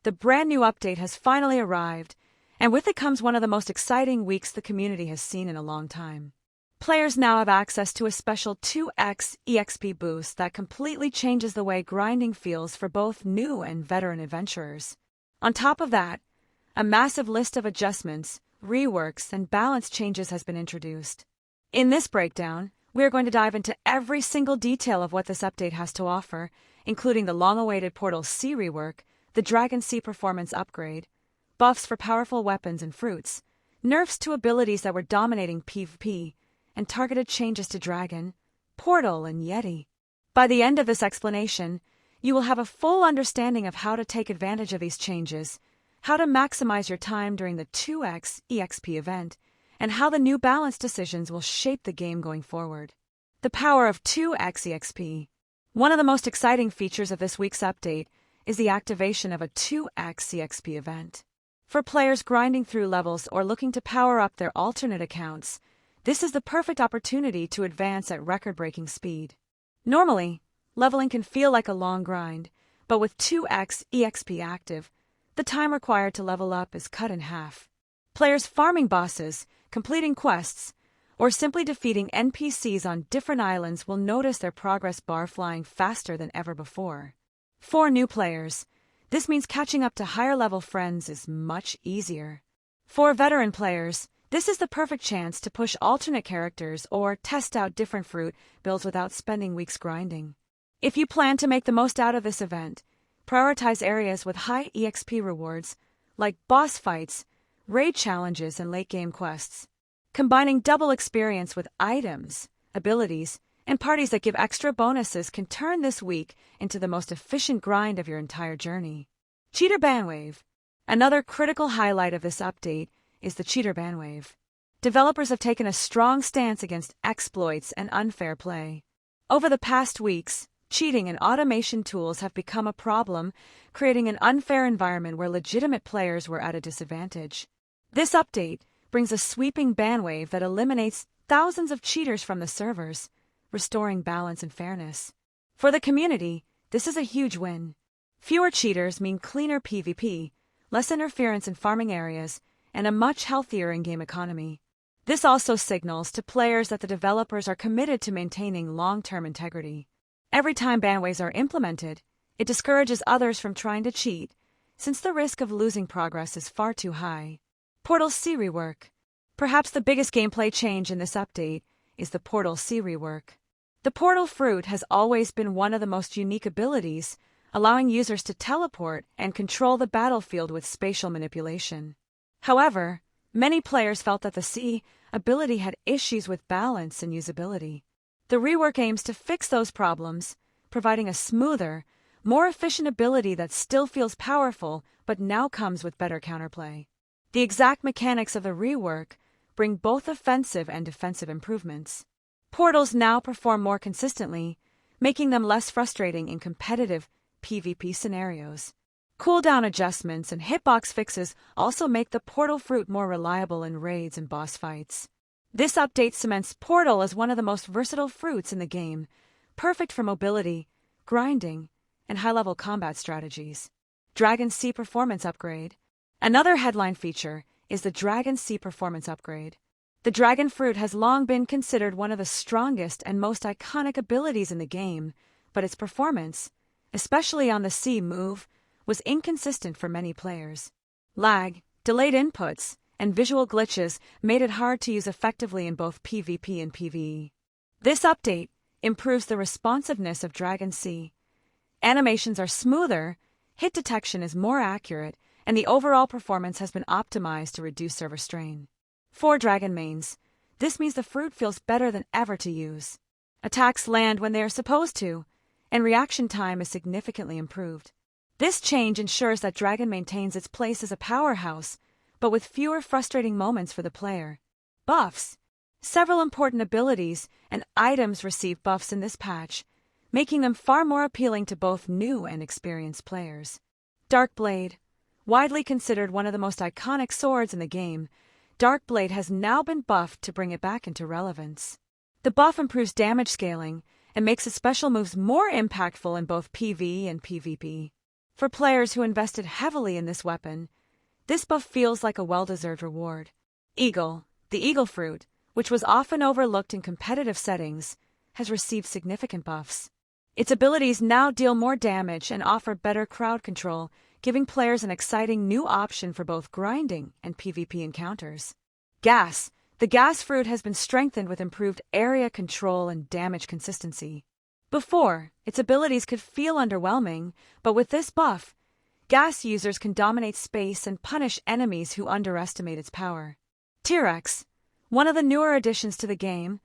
The brand new update has finally arrived, and with it comes one of the most exciting weeks the community has seen in a long time. Players now have access to a special 2x EXP boost that completely changes the way grinding feels for both new and veteran adventurers. On top of that, a massive list of adjustments, reworks, and balance changes has been introduced. In this breakdown, we are going to dive into every single detail of what this update has to offer, including the long-awaited Portal C Rework, the Dragon C performance upgrade, buffs for powerful weapons and fruits, nerfs to abilities that were dominating PvP, and targeted changes to Dragon, Portal, and Yeti. By the end of this explanation, you will have a full understanding of how to take advantage of these changes, how to maximize your time during the 2x EXP event, and how the new balance decisions will shape the game going forward. The power of 2x EXP. One of the most exciting features of this week's update is the activation of a 2x EXP event. For players grinding through levels or looking to power up their alternate accounts, this is the perfect opportunity to advance at record-breaking speed. Normally, leveling can feel like a long grind, but with 2x EXP active, the time required to level up is cut in half. Players farming bosses, completing quests, or simply defeating NPCs on different islands will notice their progress bar flying faster than ever before. For new players, this means catching up to higher-level friends is much easier. For veteran players, this is the perfect chance to push alternate characters or test out different fruit builds without spending weeks grinding. If you plan to make the most out of this event, prioritize areas with high EXP rewards, like boss fights, raid challenges, and late-game quests. Combining double experience with items, abilities, and parties that give extra bonuses can turn this week into the most efficient grind of your entire journey. Cheater Banwave. Another critical highlight of this update is the cheater Banwave. Developers have taken a strong stance against exploits and unfair play. Over the past weeks, cheating and automation tools have become a problem, creating an unfair environment where legitimate players were at a disadvantage. This update brings a sweeping ban wave that eliminates thousands of cheaters from the servers, restoring balance and fairness. For the community, this is a huge win. Fewer cheaters mean cleaner PvP, less interference in farming areas, and a much healthier in-game economy. This also signals to players that the developers are committed to maintaining long-term integrity. Every time ban waves are implemented, it discourages others from trying to cheat, since the risk of losing progress is far too high. Portal C Rework. Perhaps the biggest gameplay change in this update is the Portal C Rework. The Portal Fruit has always been one of the most unique abilities, allowing users to teleport and control the battlefield with spatial manipulation. However, many players felt that the C ability had issues with balance and usability. The rework aims to fix those problems, providing a smoother, more efficient ability that still feels powerful but now comes with better counterplay. The exact mechanics of the rework bring both offensive and defensive improvements. Portals now perform more consistently, making them less frustrating in competitive PvP scenarios. Cooldown adjustments and hitbox fixes also make the Portal Fruit more reliable in raids and boss fights. This update cements Portal as one of the most versatile fruits in the game, perfect for mobility, grinding, and high-level combat strategies. Dragon C Performance Upgrade. Another headline feature is the Dragon C Performance Upgrade. The Dragon Fruit has long been considered one of the strongest and most iconic abilities in the game, but its performance, especially on the C move, was inconsistent for many players. Lag, delayed inputs, and visual glitches made it hard to use effectively in both PvP and PvE. This update improves the responsiveness of Dragon C. Animations are smoother, hit detection is more accurate, and the overall performance has been optimized to reduce server strain. For Dragon mains, this means the fruit feels better than ever to use. Attacks land when they are supposed to, and reaction time is significantly improved. This change ensures that Dragon maintains its place as a powerhouse, but with fewer frustrating moments for the player. Buffs. Several important abilities and items receive buffs in this patch, making them far more appealing to both new and experienced players. Dark Blade. Widely considered one of the most iconic swords in the game, Dark Blade has now been buffed to bring it back into relevance. The buff improves damage scaling and makes its special moves more impactful in both PvE and PvP. For players who invested heavily in this weapon, this buff feels like a well-deserved reward. Eagle, the eagle fruit, which was often overlooked in competitive settings, has received significant buffs. Its abilities now deal more damage and offer better crowd control, giving players an exciting new option for both grinding and PvP encounters. Gas, the gas fruit has been strengthened with improved area control and damage consistency. Before, its abilities could feel underwhelming, but with this buff, gas users can dominate space and punish enemies who underestimate its power. T-Rex, one of the newer additions to the game,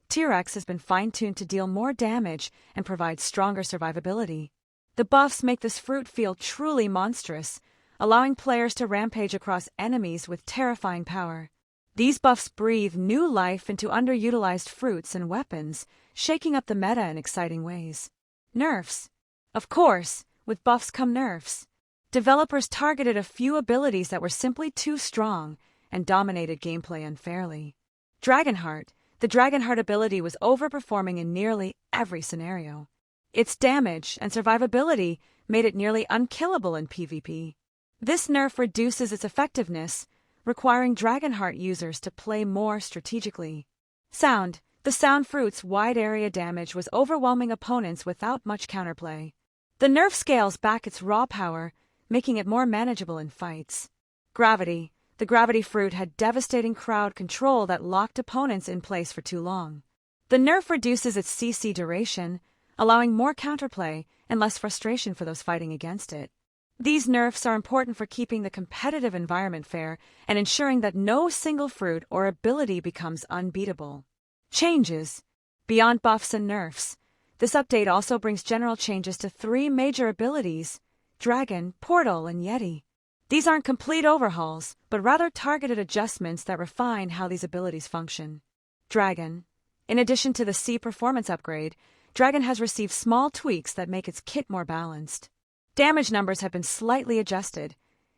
T-Rex has been fine-tuned to deal more damage and provide stronger survivability. The buffs make this fruit feel truly monstrous, allowing players to rampage across enemies with terrifying power. These buffs breathe new life into underutilized fruits and weapons, shaking up the meta in exciting ways. Nerfs. Of course, with buffs come nerfs. Developers targeted a few abilities that were simply too strong and dominated gameplay unfairly. Dragonheart. The Dragonheart ability was overperforming in nearly every scenario. Its damage and survivability made it nearly unkillable in PvP. This nerf reduces its effectiveness, requiring Dragonheart users to play more strategically. Sound. The sound fruit's wide area damage was overwhelming opponents without much counterplay. The nerf scales back its raw power, making it more manageable in fights. Gravity. The gravity fruit had devastating crowd control that locked opponents in place for too long. The nerf reduces its CC duration, allowing more counterplay and less frustration for those fighting against it. These nerfs are important for keeping the competitive environment fair and ensuring that no single fruit or ability becomes unbeatable. Changes. Beyond buffs and nerfs, this update also brings general changes to 3 major abilities: Dragon, Portal, and Yeti. These aren't complete overhauls, but rather targeted adjustments that refine how these abilities function. Dragon. In addition to the C performance upgrade, Dragon has received small tweaks that make its kit more balanced. Damage numbers have been slightly adjusted,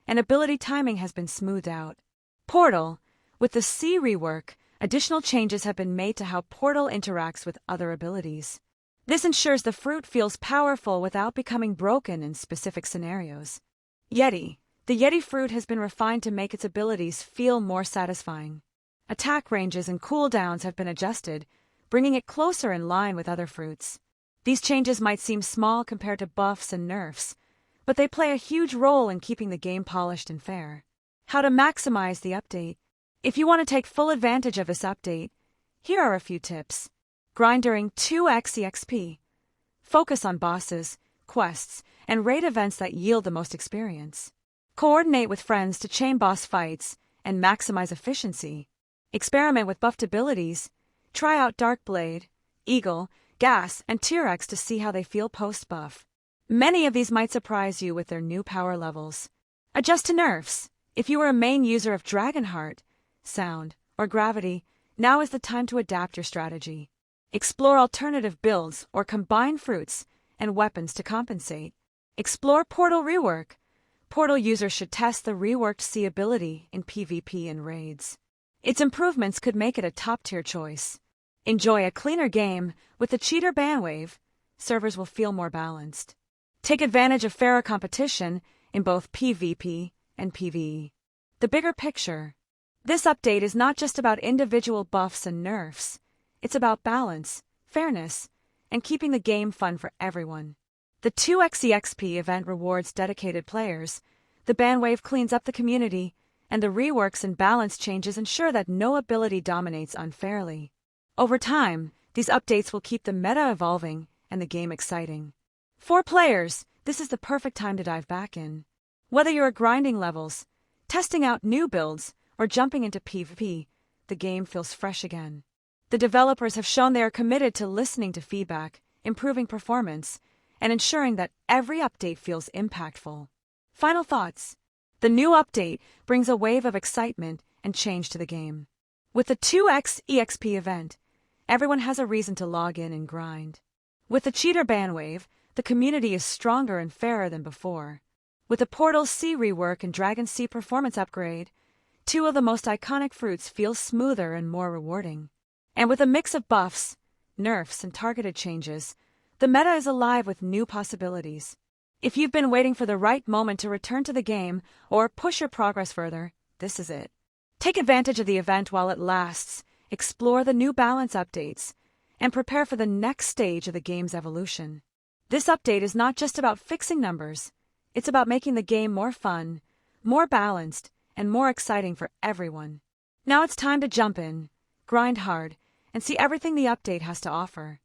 and ability timing has been smoothed out. Portal. With the C Rework, additional changes have been made to how Portal interacts with other abilities. This ensures the fruit feels powerful without becoming broken in specific scenarios. Yeti. The Yeti fruit has been refined to make its abilities feel more satisfying. Attack ranges and cooldowns have been adjusted, bringing it closer in line with other fruits. These changes might seem small compared to buffs and nerfs, but they play a huge role in keeping the game polished and fair. How to maximize the update. If you want to take full advantage of this update, here are a few tips. Grind during 2x EXP. Focus on bosses, quests, and raid events that yield the most experience. Coordinate with friends to chain boss fights and maximize efficiency. Experiment with buffed abilities. Try out Dark Blade, Eagle, Gas, and T-Rex to see how they feel post-buff. Many of these might surprise you with their new power levels. Adjust to nerfs. If you are a main user of Dragonheart, Sound, or Gravity, now is the time to adapt your strategy. Explore alternative builds or combine fruits and weapons to compensate. Explore Portal Rework. Portal users should test the reworked C ability in PvP and raids. Its improvements could make it a top-tier choice. Enjoy a cleaner game with the cheater Banwave. Servers will feel more balanced. Take advantage of fairer competition in both PvP and PvE. The bigger picture. This update is not just about individual buffs and nerfs. It's about balance, fairness, and keeping the game fun for everyone. The 2x EXP event rewards dedicated players, the Banwave cleans up the community, and the reworks and balance changes ensure that no ability dominates unfairly. Over time, these updates will keep the meta evolving and the game exciting. For players, this is the perfect time to dive back in. Whether you're grinding levels, testing out new builds, or jumping into PvP, the game feels fresh again. The developers have shown they are committed to listening to feedback, improving performance, and ensuring that every update feels impactful. Final thoughts. The new update brings a wave of excitement and change to the game. With the 2x EXP event, everyone has a reason to log in and grind. With the cheater Banwave, the community is stronger and fairer than before. With the Portal C Rework and Dragon C performance upgrade, 2 of the most iconic fruits feel smoother and more rewarding. And with a mix of buffs, nerfs, and targeted changes, the meta is alive with new possibilities. If you've been waiting for the right moment to return to the game or push your progress further, this is it. Take advantage of the event while it lasts, explore the new balance updates, and prepare for the next stage of the game's evolution. This update is not just about fixing numbers, it's about making the game more fun, more balanced, and more exciting for everyone. Now it's time to jump in, grind hard, and see everything the update has to offer.